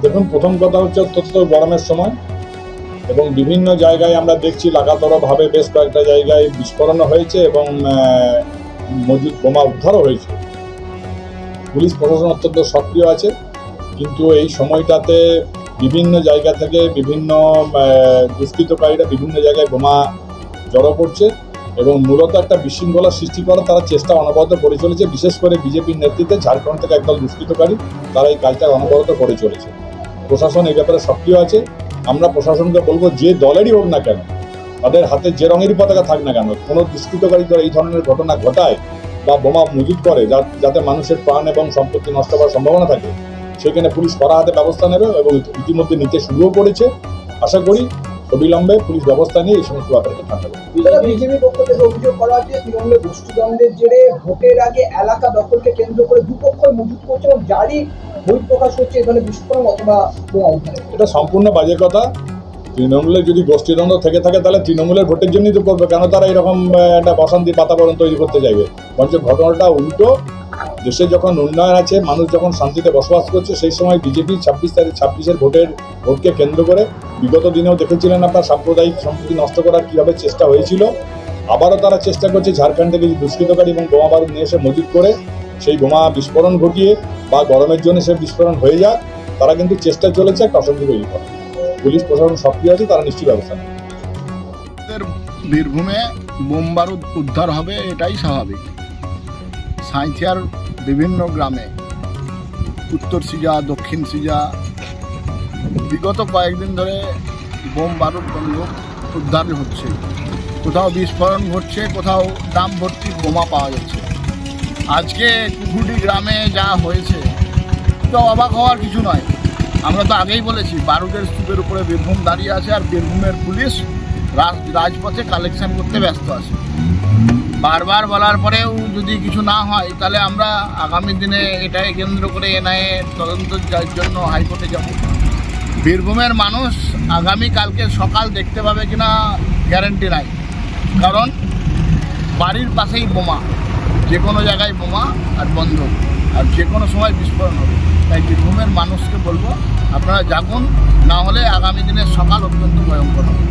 দেখুন, প্রথম কথা হচ্ছে অত্যন্ত গরমের সময় এবং বিভিন্ন জায়গায় আমরা দেখছি লাগাতারভাবে বেশ কয়েকটা জায়গায় বিস্ফোরণ হয়েছে এবং মজুদ বোমা উদ্ধারও হয়েছে। পুলিশ প্রশাসন অত্যন্ত সক্রিয় আছে, কিন্তু এই সময়টাতে বিভিন্ন জায়গা থেকে বিভিন্ন দুষ্কৃতকারীরা বিভিন্ন জায়গায় বোমা জড়ো করছে এবং মূলত একটা বিশৃঙ্খলা সৃষ্টি করার তারা চেষ্টা অনবরত করে চলেছে। বিশেষ করে বিজেপির নেতৃত্বে ঝাড়খণ্ড থেকে একদল দুষ্কৃতকারী তারা এই কাজটা অনবরত করে চলেছে। প্রশাসন এই ব্যাপারে সক্রিয় আছে। আমরা প্রশাসনকে বলবো, যে দলেরই হোক না কেন, তাদের হাতে যে রঙেরই পতাকা থাক না কেন, কোনো দুষ্কৃতকারী যারা এই ধরনের ঘটনা ঘটায় বা বোমা মজুত করে যাতে মানুষের প্রাণ এবং সম্পত্তি নষ্ট হওয়ার সম্ভাবনা থাকে, সেখানে পুলিশ কড়া হাতে ব্যবস্থা নেবে এবং ইতিমধ্যে নিতে শুরুও করেছে। আশা করি অবিলম্বে পুলিশ ব্যবস্থা নিয়ে এই সমস্ত ব্যাপারকে ঠান্ডা করবে। বিজেপির পক্ষ থেকে অভিযোগ করা হচ্ছে তৃণমূলের গোষ্ঠীদ্বন্দ্বের জেরে ভোটের আগে এলাকা দখলকে কেন্দ্র করে দুপক্ষই মজুত করছে এবং জারি বহিঃপ্রকাশ হচ্ছে এই ধরনের বিস্ফোরণ অথবা বোমা উদ্ধারে। এটা সম্পূর্ণ বাজে কথা। তৃণমূলের যদি গোষ্ঠীদ্বন্দ্ব থেকে থাকে তাহলে তৃণমূলের ভোটের জন্যই তো করবে, কেন তারা এরকম একটা অশান্তি বাতাবরণ তৈরি করতে চাইবে? বরঞ্চ ঘটনাটা উল্টো। দেশে যখন উন্নয়ন আছে, মানুষ যখন শান্তিতে বসবাস করছে, সেই সময় বিজেপি 26-এর ভোটকে কেন্দ্র করে বিগত দিনেও দেখেছিলেন আপনার সাম্প্রদায়িক সম্প্রীতি নষ্ট করার কীভাবে চেষ্টা হয়েছিল। আবারও তারা চেষ্টা করছে ঝাড়খণ্ড থেকে দুষ্কৃতকারী এবং বোমা বারুদ নিয়ে এসে মজুত করে সেই বোমা বিস্ফোরণ ঘটিয়ে বা গরমের জন্য সে বিস্ফোরণ হয়ে যাক, তারা কিন্তু চেষ্টা চলেছে একটা অশান্তি তৈরি করা। পুলিশ প্রশাসন সক্রিয় আছে, তারা নিশ্চয়ই ব্যবস্থা নেবে। বীরভূমে বোম বারুদ উদ্ধার হবে, এটাই স্বাভাবিক। সাঁইথিয়ার বিভিন্ন গ্রামে, উত্তর সিজা, দক্ষিণ সিজা, বিগত কয়েকদিন ধরে বোম বারুদ বন্দুক উদ্ধার হচ্ছে। কোথাও বিস্ফোরণ ঘটছে, কোথাও ড্রাম ভর্তি বোমা পাওয়া যাচ্ছে। আজকে কুকুডি গ্রামে যা হয়েছে তো অবাক হওয়ার কিছু নয়। আমরা তো আগেই বলেছি, বারুদের স্তূপের উপরে বীরভূম দাঁড়িয়ে আছে আর বীরভূমের পুলিশ রাজপথে কালেকশন করতে ব্যস্ত আছে। বারবার বলার পরেও যদি কিছু না হয়, তাহলে আমরা আগামী দিনে এটাকে কেন্দ্র করে এনআইএ তদন্তের জন্য হাইকোর্টে যাব। বীরভূমের মানুষ আগামীকালকে সকাল দেখতে পাবে কিনা গ্যারান্টি নাই, কারণ বাড়ির পাশেই বোমা, যে কোনো জায়গায় বোমা আর বন্ধ, আর যে কোনো সময় বিস্ফোরণ হবে। তাই বীরভূমের মানুষকে বলবো, আপনারা জাগুন, না হলে আগামী দিনের সকাল অত্যন্ত ভয়ঙ্কর হবে।